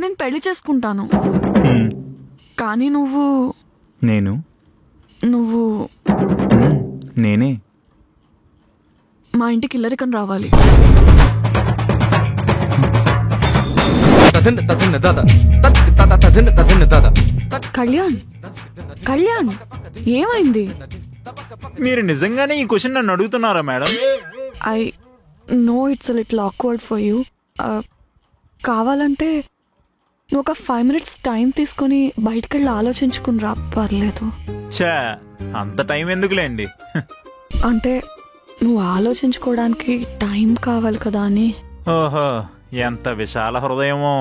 నేను పెళ్లి చేసుకుంటాను. కానీ నువ్వు నేనే మా ఇంటికి ఇల్లరికం రావాలి. కళ్యాణ్ ఏమైంది? మీరు నిజంగానే ఈ క్వశ్చన్ నన్ను అడుగుతున్నారా madam? I know it's little awkward for you. కావాలంటే నువ్వు ఒక 5 minutes టైం తీసుకొని బయటకెళ్ళి ఆలోచించుకుని రా, పర్లేదు. చా, అంత టైం ఎందుకులేండి. అంటే నువ్వు ఆలోచించుకోవడానికి టైం కావాలి కదా అని. ఓహో, ఎంత విశాల హృదయమో.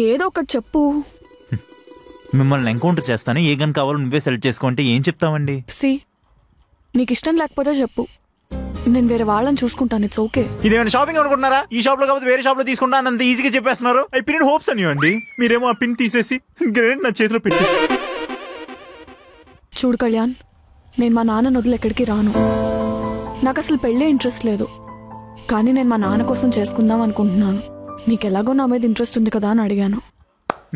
ఏదో ఒకటి చెప్పు. మిమ్మల్ని ఎన్కౌంటర్ చేస్తాను, ఏ గన్ కావాలో నువ్వే సెలెక్ట్ చేసుకుంటే ఏం చెప్తామండి? సి, నీకు ఇష్టం లేకపోతే చెప్పు, నేను వేరే వాళ్ళని చూసుకుంటాను. It's okay. ఇదేమైనా షాపింగ్ అనుకుంటున్నారా? ఈ షాప్ లో కాకపోతే వేరే షాప్ లో తీసుకుంటాను అంత ఈజీగా చెప్పేస్తున్నారు. ఐ పిన్ హోప్స్ అని అండి. మీరేమో ఆ పిన్ తీసేసి గ్రేడ్ నా చేతిలో పెట్టేసి. చూడు కళ్యాణ్, నేను మా నాన్న వదిలి ఎక్కడికి రాను. నాకు అసలు పెళ్ళే ఇంట్రెస్ట్ లేదు. కానీ నేను మా నాన్న కోసం చేసుకుందాం అనుకుంటున్నాను. నీకెలాగో నా మీద ఇంట్రెస్ట్ ఉంది కదా అని అడిగాను.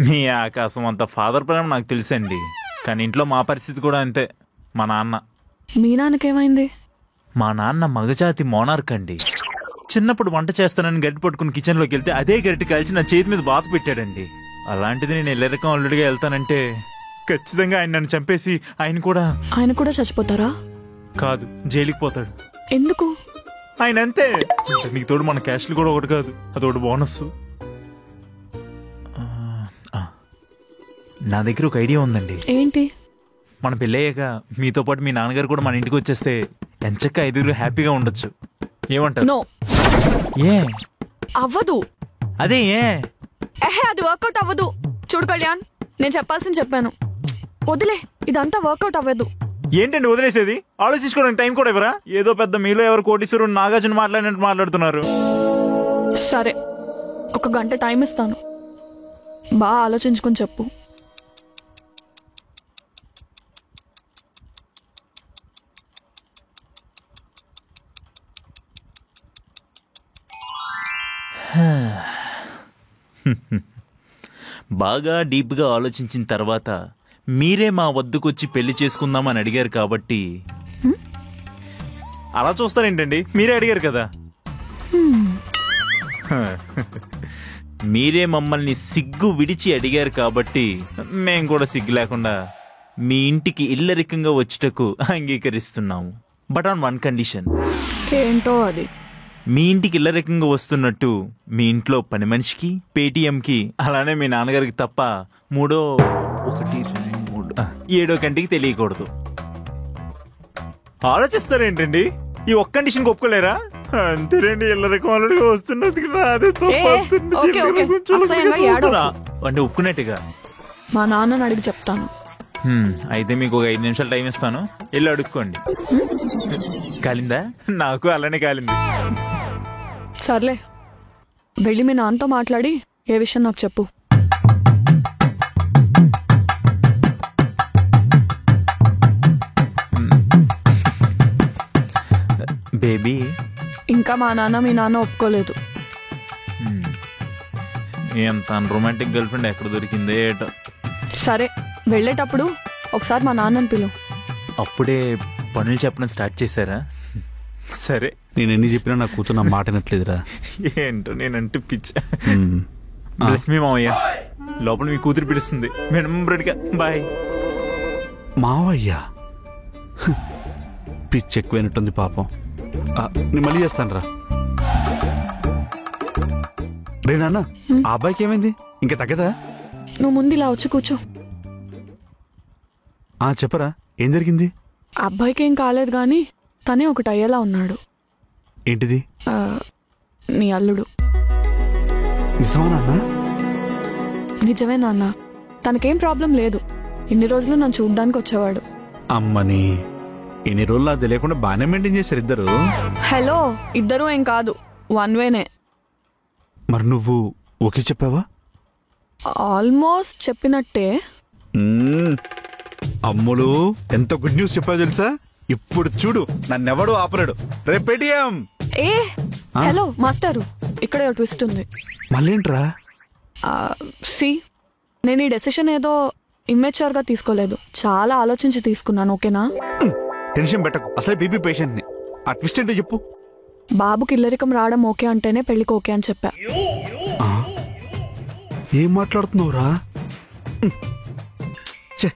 మీ ఆకాశం అంత ఫాదర్ ప్రేమ నాకు తెలుసండి. కానీ ఇంట్లో మా పరిస్థితి కూడా అంతే. మా నాన్న. మీ నాన్నకేమైంది? మా నాన్న మగజాతి మోనార్క్ అండి. చిన్నప్పుడు వంట చేస్తానని గరిటె పట్టుకుని కిచెన్లోకి వెళ్తే అదే గరిటె కాల్చి నా చేతి మీద బాధ పెట్టాడండి. అలాంటిది నేను ఎల్లరకం అల్లుడిగా వెళ్తానంటే ఖచ్చితంగా ఆయన నన్ను చంపేసి ఆయన కూడా చచ్చిపోతారా? కాదు, జైలుకి పోతాడు. ఎందుకు? ఆయన అంతే. నీకు తోడు మన క్యాష్లు కూడా ఒకటి కాదు, అదొకటి బోనస్. నా దగ్గర ఒక ఐడియా ఉందండి. ఏంటి? మన పెళ్ళయ్యాక మీతో పాటు మీ నాన్నగారు కూడా మన ఇంటికి వచ్చేస్తే ఎంచక్క 5 హ్యాపీగా ఉండొచ్చు. ఏమంటారు? నో, ఏ అవ్వదు. అదే ఏ అది వర్కౌట్ అవ్వదు. చూడు కళ్యాణ్, నేను చెప్పాల్సింది చెప్పాను, వదిలే. ఇదంతా వర్కౌట్ అవ్వదు. ఏంటండి వదిలేసేది? ఆలోచించుకోవడానికి టైం కూడా ఇవ్వరా? ఏదో పెద్ద మీలో ఎవరు కోటీశ్వరుడు నాగార్జున మాట్లాడినట్టు మాట్లాడుతున్నారు. సరే, 1 గంట టైం ఇస్తాను. బాగా ఆలోచించుకొని చెప్పు. బాగా డీప్గా ఆలోచించిన తర్వాత మీరే మా వద్దకొచ్చి పెళ్లి చేసుకుందామని అడిగారు కాబట్టి. అలా చూస్తారేంటండి? మీరే అడిగారు కదా. మీరే మమ్మల్ని సిగ్గు విడిచి అడిగారు కాబట్టి మేం కూడా సిగ్గు లేకుండా మీ ఇంటికి ఇల్లరికంగా వచ్చుటకు అంగీకరిస్తున్నాము. But on 1 condition. ఏంటో అది? మీ ఇంటికి ఇల్లరికంగా వస్తున్నట్టు మీ ఇంట్లో పని మనిషికి, పేటీఎంకి, అలానే మీ నాన్నగారికి తప్ప 1, 2, 3, 7 కంటికి తెలియకూడదు. ఆలోచిస్తారేంటండి? ఈ 1 కండిషన్ ఒప్పుకోలేరా? అంతేనండి, ఇల్లరికం అల్లుడిగా వస్తున్నది అంటే ఒప్పుకున్నట్టుగా. మా నాన్నని అడిగి చెప్తాను. అయితే మీకు ఒక 5 నిమిషాలు టైం ఇస్తాను, వెళ్ళి అడుక్కోండి. కాలిందా? నాకు అలానే కాలింది. సర్లే, వెళ్ళి మీ నాన్నతో మాట్లాడి ఏ విషయం నాకు చెప్పు. బేబీ, ఇంకా మా నాన్న మీ నాన్న ఒప్పుకోలేదు. ఎంత రొమాంటిక్ గర్ల్ ఫ్రెండ్ ఎక్కడ దొరికిందే ఏటో. సరే, వెళ్ళేటప్పుడు ఒకసారి మా నాన్నని పిలువు. అప్పుడే పనులు చెప్పడం స్టార్ట్ చేశారా? సరే, నేను ఎన్ని చెప్పినా నా కూతురు నా మాట వినట్లేదురా. ఏంటో నేనంటే పిచ్చ. లక్ష్మీ మావయ్య, లోపల మీ కూతురు పిలుస్తుంది. మేడం బ్రెడ్గా బాయ్. మావయ్య పిచ్చి ఎక్కువైనట్టుంది పాపం. నేను మళ్ళీ చేస్తాను రా. రే నాన్న, ఆ అబ్బాయికి ఏమైంది? ఇంకా తగ్గదా? నువ్వు ముందు ఇలా వచ్చి కూర్చో. చెప్పరా, ఏం జరిగింది? అబ్బాయికి ఏం కాలేదు కానీ తనే ఒకటి అయ్యేలా ఉన్నాడు. ఏంటిది? నీ అల్లుడు. నిజమా నాన్న? నిజమే నాన్న, తనకేం ప్రాబ్లం లేదు. ఇన్ని రోజులు నన్ను చూడ్డానికి వచ్చేవాడు. అమ్మని, ఇన్ని రోజులు నాకు తెలియకుండా బాగానే మెయింటైన్ చేశారు ఇద్దరు. హలో, ఇద్దరు ఏం కాదు, 1 వేనే. మరి నువ్వు ఓకే చెప్పావా? ఆల్మోస్ట్ చెప్పినట్టే. అమ్ములు, ఎంత గుడ్ న్యూస్ చెప్పావు తెలుసా? ఇప్పుడు చూడు, నన్నెవడు ఆపలేడు. రేపు పేటీఎం. హలో మాస్టారు, ఇక్కడే ట్విస్ట్ ఉంది. మళ్ళేంట్రా? సి నేను ఈ డెసిషన్ ఏదో ఇమ్మెచ్యూర్గా తీసుకోలేదు, చాలా ఆలోచించి తీసుకున్నాను. ఓకేనా? టెన్షన్ పెట్టకు, అసలే బీపీ పేషెంట్ని. ఆ ట్విస్ట్ ఏంటో చెప్పు. బాబుకి ఇల్లరికం రావడం ఓకే అంటేనే పెళ్ళికి ఓకే అని చెప్పా. ఏం మాట్లాడుతున్నావురా? చే,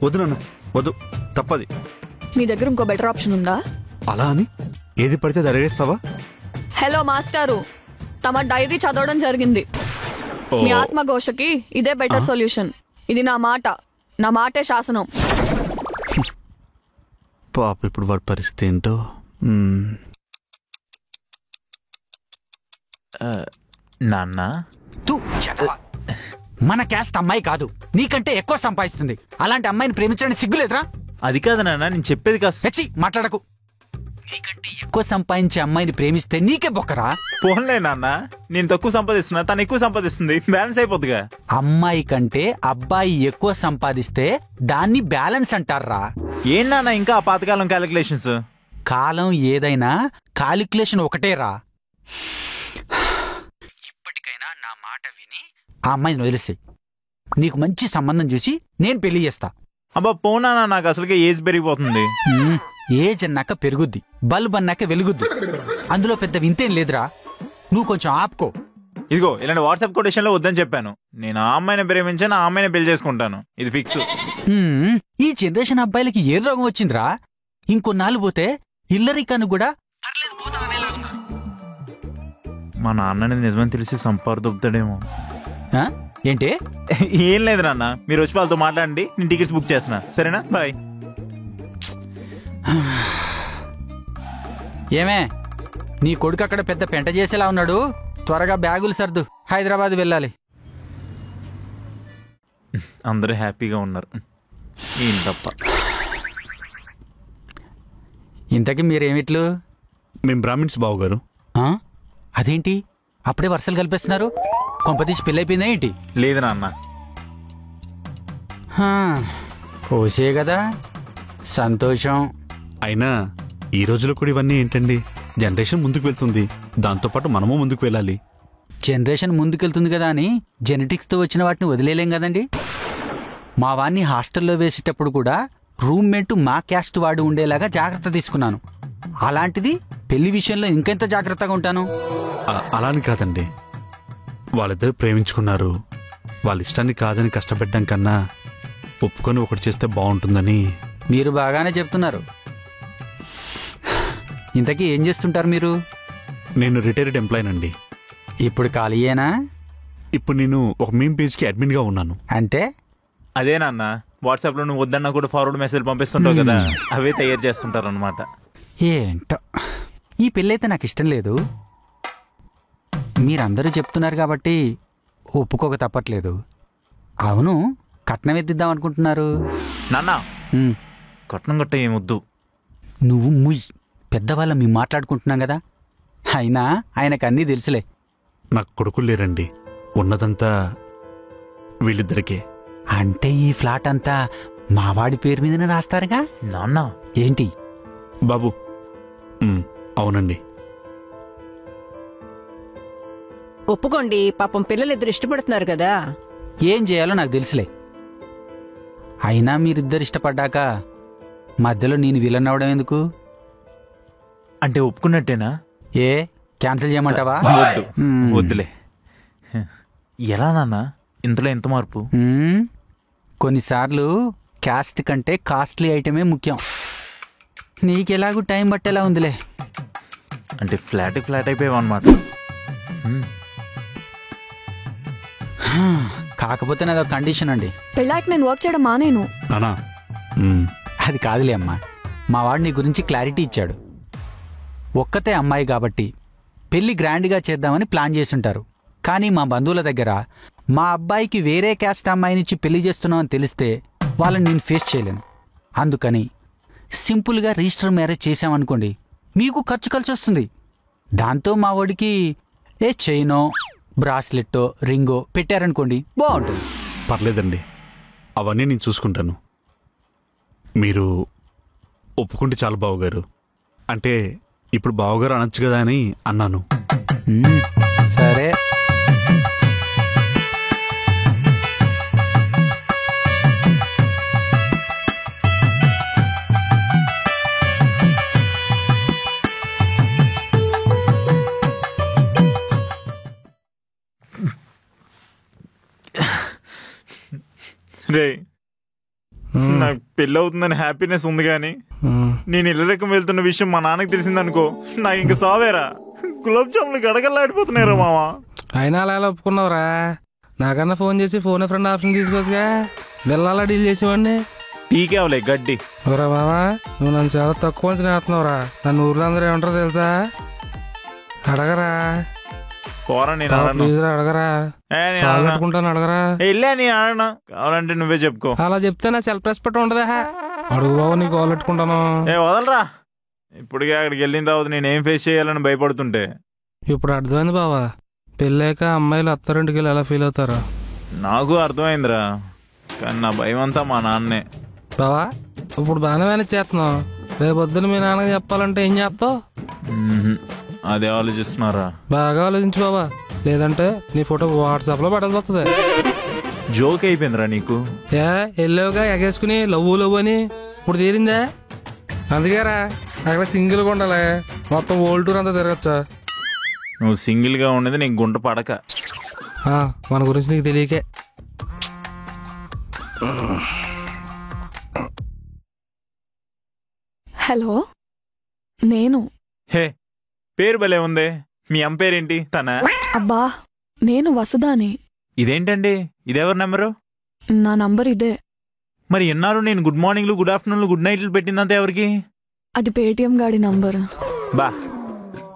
వద్దు నాన్న, వద్దు, తప్పది. నీ దగ్గర ఇంకో బెటర్ ఆప్షన్ ఉందా? అలా అని ఏది పడితే అది అడిగేస్తావా? హలో మాస్టారు, తమ డైరీ చదవడం జరిగింది. మీ ఆత్మఘోషకి ఇదే బెటర్ సొల్యూషన్. ఇది నా మాట, నా మాటే శాసనం. పాప ఇప్పుడు వాడి పరిస్థితి ఏంటో. నాన్న తూ చదవా. మన క్యాస్ట్ అమ్మాయి కాదు, నీకంటే ఎక్కువ సంపాదిస్తుంది. అలాంటి అమ్మాయిని ప్రేమించడానికి సిగ్గులేదురా? అది కాదు నాన్న, నేను చెప్పేది కాదు. సచ్చి మాట్లాడకు. నీకంటే ఎక్కువ సంపాదించే అమ్మాయిని ప్రేమిస్తే నీకే బొక్కరా. పోన్లే నాన్న, నేను తక్కువ సంపాదిస్తున్నా, తను ఎక్కువ సంపాదిస్తుంది, బ్యాలెన్స్ అయిపోద్దిగా. అమ్మాయి కంటే అబ్బాయి ఎక్కువ సంపాదిస్తే దాన్ని బ్యాలెన్స్ అంటారా? ఏం నాన్న ఇంకా ఆ పాతకాలం క్యాలిక్యులేషన్స్? కాలం ఏదైనా కాలిక్యులేషన్ ఒకటేరా. ఇప్పటికైనా నా మాట విని ఆ అమ్మాయిని వదిలేసి నీకు మంచి సంబంధం చూసి నేను పెళ్లి చేస్తా. అబ్బా పోనా, నాకు అసలుకే ఏజ్ పెరిగిపోతుంది. ఏజ్ అన్నాక పెరుగుద్ది, బల్బ్ అన్నాక వెలుగుద్ది. అందులో పెద్ద వింతేం లేదురా, నువ్వు కొంచెం ఆపుకో. ఇదిగో ఇలాంటి వాట్సాప్ కొటేషన్ లో వద్దని చెప్పాను. నేను ఆ అమ్మాయిని ప్రేమించాను, ఆ అమ్మాయిని పెళ్లి చేసుకుంటాను, ఇది ఫిక్స్. ఈ జనరేషన్ అబ్బాయిలకి ఏ రోగం వచ్చిందిరా? ఇంకొన్నాళ్ళు పోతే ఇల్లరికాను కూడా పర్లేదు పోతాననేలా ఉన్నారు. మా నాన్నని నిజమని తెలిసి సంపాదొబ్బుతాడేమో. ఏంటి? ఏం లేదు నాన్న, మీరు వచ్చి వాళ్ళతో మాట్లాడండి, నేను టికెట్స్ బుక్ చేస్తున్నా, సరేనా? బాయ్. ఏమే, నీ కొడుకు అక్కడ పెద్ద పెంట చేసేలా ఉన్నాడు. త్వరగా బ్యాగులు సర్దు, హైదరాబాద్ వెళ్ళాలి. అందరూ హ్యాపీగా ఉన్నారు, ఏం తప్ప. ఇంతకీ మీరేమిట్లు? మేము బ్రాహ్మిన్స్ బావగారు. అదేంటి అప్పుడే వరుసలు కలిపేస్తున్నారు? కొంపతీసి పెళ్ళైపోయిందా ఏంటి? లేదు నాన్న. ఓసే కదా, సంతోషం. అయినా ఈ రోజులో కూడా ఇవన్నీ ఏంటండి? జనరేషన్ ముందుకు వెళ్తుంది, దాంతోపాటు మనము ముందుకు వెళ్ళాలి. జనరేషన్ ముందుకెళ్తుంది కదా అని జెనెటిక్స్తో వచ్చిన వాటిని వదిలేలేం కదండి. మా వాణ్ణి హాస్టల్లో వేసేటప్పుడు కూడా రూమ్మేట్ మా క్యాస్ట్ వాడు ఉండేలాగా జాగ్రత్త తీసుకున్నాను. అలాంటిది పెళ్లి విషయంలో ఇంకెంత జాగ్రత్తగా ఉంటాను. అలా అని కాదండి, వాళ్ళిద్దరు ప్రేమించుకున్నారు, వాళ్ళ ఇష్టాన్ని కాదని కష్టపెట్టడం కన్నా ఒప్పుకొని ఒకటి చేస్తే బాగుంటుందని. మీరు బాగానే చెప్తున్నారు. ఇంతకీ ఏం చేస్తుంటారు మీరు? నేను రిటైర్డ్ ఎంప్లాయీనండి. ఇప్పుడు ఖాళీయేనా? ఇప్పుడు నేను ఒక మీమ్ పేజ్కి అడ్మిన్గా ఉన్నాను. అంటే? అదే నాన్న, వాట్సాప్ లో నువ్వు వద్దన్నా కూడా ఫార్వర్డ్ మెసేజ్ పంపిస్తుంటావు కదా, అవే తయారు చేస్తుంటారు అనమాట. ఏంటో ఈ పెళ్ళైతే నాకు ఇష్టం లేదు. మీరందరూ చెప్తున్నారు కాబట్టి ఒప్పుకోక తప్పట్లేదు. అవును, కట్నం ఎత్తిద్దాం అనుకుంటున్నారు? నాన్న కట్నం గట్ట ఏమొద్దు. నువ్వు ముయ్, పెద్దవాళ్ళం మేము మాట్లాడుకుంటున్నాం కదా. అయినా ఆయనకు అన్నీ తెలుసులే. నాకు కొడుకులు లేరండి, ఉన్నదంతా వీళ్ళిద్దరికే. అంటే ఈ ఫ్లాట్ అంతా మావాడి పేరు మీదనే రాస్తారుగా నాన్న. ఏంటి బాబు? అవునండి. ఒప్పుకోండి, పాపం పిల్లలిద్దరు ఇష్టపడుతున్నారు కదా. ఏం చేయాలో నాకు తెలుసులే. అయినా మీరిద్దరు ఇష్టపడ్డాక మధ్యలో నేను విలన్ అవడం ఎందుకు? అంటే ఒప్పుకున్నట్టేనా? ఏ క్యాన్సిల్ చేయమంటావా? వద్దు, వద్దులే. ఎలా నాన్న ఇంతలో ఎంత మార్పు? కొన్నిసార్లు క్యాస్ట్ కంటే కాస్ట్లీ ఐటమే ముఖ్యం. నీకెలాగూ టైం పట్టేలా ఉందిలే. అంటే ఫ్లాట్ అయిపోయావు అనమాట. కాకపోతే నాది ఒక కండిషన్ అండి. పెళ్ళాక నేను వర్క్ చేయడం మానేను. నానా అది కాదులే అమ్మా, మా వాడు నీ గురించి క్లారిటీ ఇచ్చాడు. ఒక్కతే అమ్మాయి కాబట్టి పెళ్లి గ్రాండ్గా చేద్దామని ప్లాన్ చేసుంటారు. కానీ మా బంధువుల దగ్గర మా అబ్బాయికి వేరే క్యాస్ట్ అమ్మాయినిచ్చి పెళ్లి చేస్తున్నామని తెలిస్తే వాళ్ళని నేను ఫేస్ చేయలేను. అందుకని సింపుల్గా రిజిస్టర్ మ్యారేజ్ చేశామనుకోండి, మీకు ఖర్చు కలిసి వస్తుంది. దాంతో మా వాడికి ఏ చైనో బ్రాస్లెట్టో రింగో పెట్టారనుకోండి, బాగుంటుంది. పర్లేదండి, అవన్నీ నేను చూసుకుంటాను. మీరు ఒప్పుకుంటే చాలు బావగారు. అంటే ఇప్పుడు బావగారు అనొచ్చు కదా అని అన్నాను. సరే. రే నాకు పెళ్ళి అవుతుందని హ్యాపీనెస్ ఉంది కానీ నేను ఇల్లరికం వెళ్తున్న విషయం మా నాన్నకి తెలిసిందనుకో నాకు ఇంక సావేరా. గులాబ్ జాములు గడగల్లాడిపోతున్నాయిరా మావా. అయినా అలా ఎలా ఒప్పుకున్నావురా? నాకన్నా ఫోన్ చేసి ఫోన్ ఫ్రెండ్ ఆప్షన్ తీసుకోవచ్చుగా, బిల్లాలా డీల్ చేసేవాడిని. టీకేవలే గడ్డి. ఓరా బావా, నువ్వు నన్ను చాలా తక్కువ అంచనా వేస్తున్నావురా. నన్ను ఊర్లో అందరూ ఏమంటారో తెలుసా? అడగరా పోరా, నేను ఆడను. ప్లీజ్ రా, అడగరా. పెట్టుకుంటాను, అడగరా. వెళ్ళా, నేను ఆడను. కావాలంటే నువ్వే చెప్పుకో. అలా చెప్తే నా సెల్ఫ్ రెస్పెక్ట్ ఉండదా? అడుగు బాబు, నీకు కాల్ పెట్టుకుంటాను. వదలరా. ఇప్పటికే అక్కడికి వెళ్ళిన తర్వాత నేనేం ఫేస్ చేయాలని భయపడుతుంటే ఇప్పుడు అర్థమైంది బావా, పెళ్ళాక అమ్మాయిలు అత్తారింటికి వెళ్ళి ఎలా ఫీల్ అవుతారా? నాకు అర్థమైందిరా, కానీ నా భయం అంతా మా నాన్నే. బావా ఇప్పుడు బాగానే మేనేజ్ చేస్తున్నావు, రేపు పొద్దున మీ నాన్నకి చెప్పాలంటే ఏం చేస్తావు? అదే ఆలోచిస్తున్నారా? బాగా ఆలోచించు బావా, లేదంటే నీ ఫోటో వాట్సాప్ లో పెట్టాల్సి వస్తుంది. జోక్ అయిపోయిందిరా నీకు. వెళ్ళావుగా ఎగేసుకుని లవ్వు అని, ఇప్పుడు తీరిందా? అందుకేరా అక్కడ సింగిల్గా ఉండాలి, మొత్తం ఓల్డ్ టూర్ అంతా తిరగచ్చా. నువ్వు సింగిల్ గా ఉండేది నీకు గుంట పడక. మన గురించి నీకు తెలియకే. హలో, నేను. హే, పేరు భలే ఉంది. మీ అమ్మ పేరేంటి? తన? అబ్బా, నేను వసుధాని. ఇదేంటండి, ఇదెవరి నెంబరు? నా నంబర్ ఇదే. మరి ఎన్నారు నేను గుడ్ మార్నింగ్లు, గుడ్ ఆఫ్టర్నూన్లు, గుడ్ నైట్లు పెట్టిందంతా ఎవరికి? అది పేటిఎం గాడి నంబర్. బా,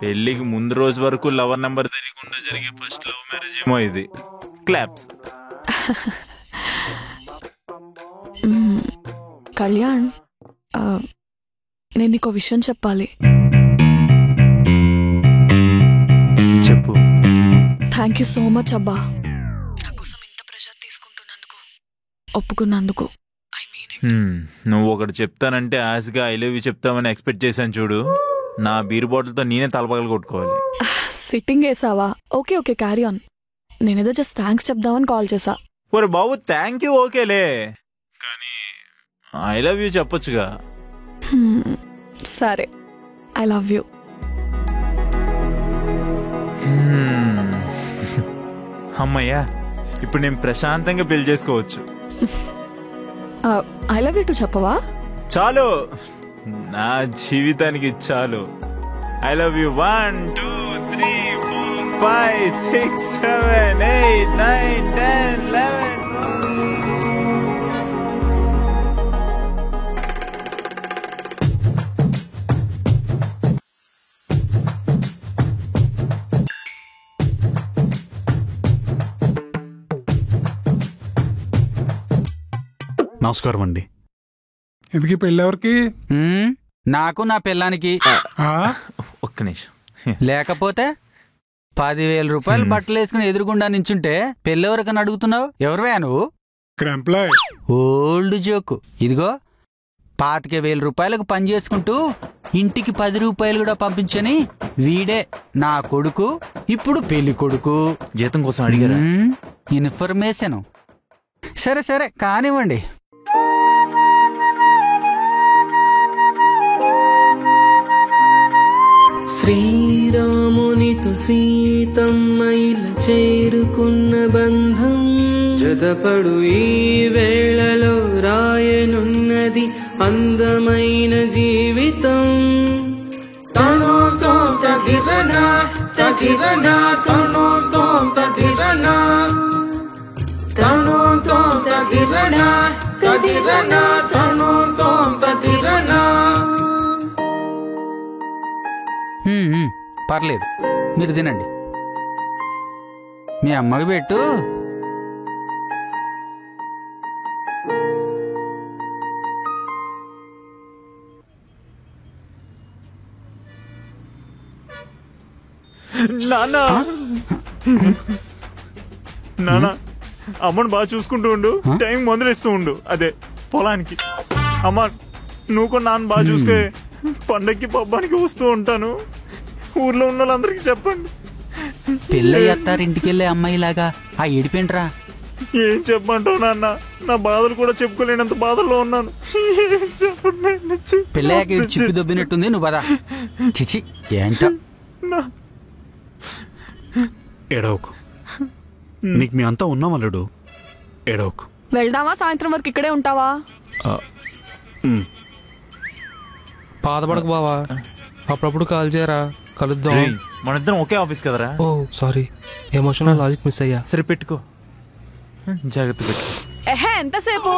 పెళ్లికి ముందు రోజు వరకు లవర్ నెంబర్ తెలియకుండా జరిగే ఫస్ట్ లవ్ మ్యారేజ్ ఏమో ఇది. క్లాప్స్. కళ్యాణ్, నేను నీకు విషయం చెప్పాలి. చెప్పు. థ్యాంక్ యూ సో మచ్ అబ్బా, నా కోసం ఇంత ప్రెషర్ తీసుకుంటున్నందుకు, ఒప్పుకున్నందుకు. నువ్వు ఒకటి చెప్తానంటే ఆశగా ఐ లవ్ యూ చెప్తామని ఎక్స్పెక్ట్ చేశాను చూడు. నా బీర్ బాటిల్తో నేనే తలపగలు కొట్టుకోవాలి. సిట్టింగ్ వేసావా? Okay okay, carry on. నేనేదో జస్ట్ థ్యాంక్స్ చెప్దామని కాల్ చేసా. ఒరే బాబు, థ్యాంక్ యూ ఓకేలే, కానీ ఐ లవ్ యూ చెప్పొచ్చుగా. సరే, ఐ లవ్ యూ. అమ్మయ్యా, ఇప్పుడు నేను ప్రశాంతంగా పెళ్లి చేసుకోవచ్చు. ఐ లవ్ యూ టు చెప్పవా? చాలు, నా జీవితానికి చాలు. I love you 1 2 3 4 5 6 7 8 9 10 11. నమస్కారం అండి. ఎందుకు పెళ్ళి ఎవరికి? నాకు నా పిల్లానికి. ఒక్క నిమిషం. లేకపోతే 10,000 రూపాయలు బట్టలు వేసుకుని ఎదురుగుండా నించుంటే పెళ్ళెవరికని అడుగుతున్నావు? ఎవరివే నువ్వు? ఇక్కడ ఎంప్లాయ్. Old joke. ఇదిగో 25,000 రూపాయలకు పని చేసుకుంటూ ఇంటికి 10 రూపాయలు కూడా పంపించని వీడే నా కొడుకు, ఇప్పుడు పెళ్లి కొడుకు. జీతం కోసం అడిగారా? ఇన్ఫర్మేషన్. సరే సరే, కానివ్వండి. శ్రీరామునితో సీతమ్మైల చేరుకున్న బంధం, జతపడు ఈ వేళలో రాయనున్నది అందమైన జీవితం. తనోతో తగిరనా తగిరనా, తనోతో తగిరనా, తనోతో తగిరనా తగిరనా, తనోతో తగిరనా. పర్లేదు, మీరు తినండి. మీ అమ్మకి పెట్టు. నాన్న, నాన్న, అమ్మను బాగా చూసుకుంటూ ఉండు, టైం మందులేస్తూ ఉండు. అదే పొలానికి. అమ్మ, నువ్వు కూడా నాన్న బాగా చూసుకే. పండక్కి పబ్బానికి వస్తూ ఉంటాను. ఊర్లో ఉన్న వాళ్ళందరికీ చెప్పండి. పెళ్ళయ్యారింటికి వెళ్ళే అమ్మాయిలాగా ఆ ఏడిపోయింట్రా. ఏం చెప్పమంటావు నాన్న, నా బాధలు కూడా చెప్పుకోలేనంత బాధల్లో ఉన్నాను. పెళ్ళయ్యాక చిప్పి దొబ్బినట్టుంది. నువ్వు పదా. చిచి, ఏంటో. ఏడవకు, నీకు మీ అంతా ఉన్నాం అల్లుడు. ఏడవకు. వెళ్దామా సాయంత్రం వరకు ఇక్కడే ఉంటావా? బాధపడకు బావా, అప్పుడప్పుడు కాల్ చేయరా, కలుద్దాం. రేయ్, మనిద్దరం ఒకే ఆఫీస్ కదరా. ఓ సారీ, ఎమోషనల్ లాజిక్ మిస్ అయ్యా. సరే పెట్టుకో, జాగ్రత్త పెట్టు. ఎహే ఎంతసేపు?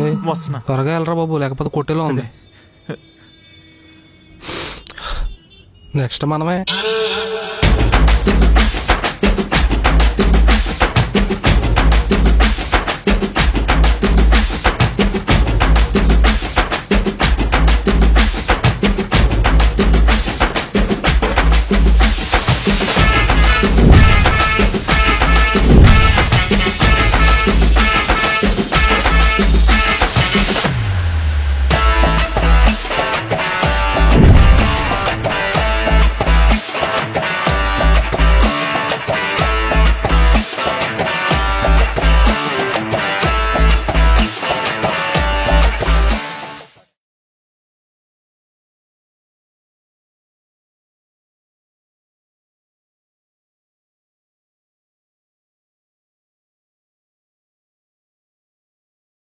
ఏయ్, వస్తున్నా. త్వరగా వెళ్ళరా బాబు, లేకపోతే కొట్టేలా ఉంది. నెక్స్ట్ మనమే.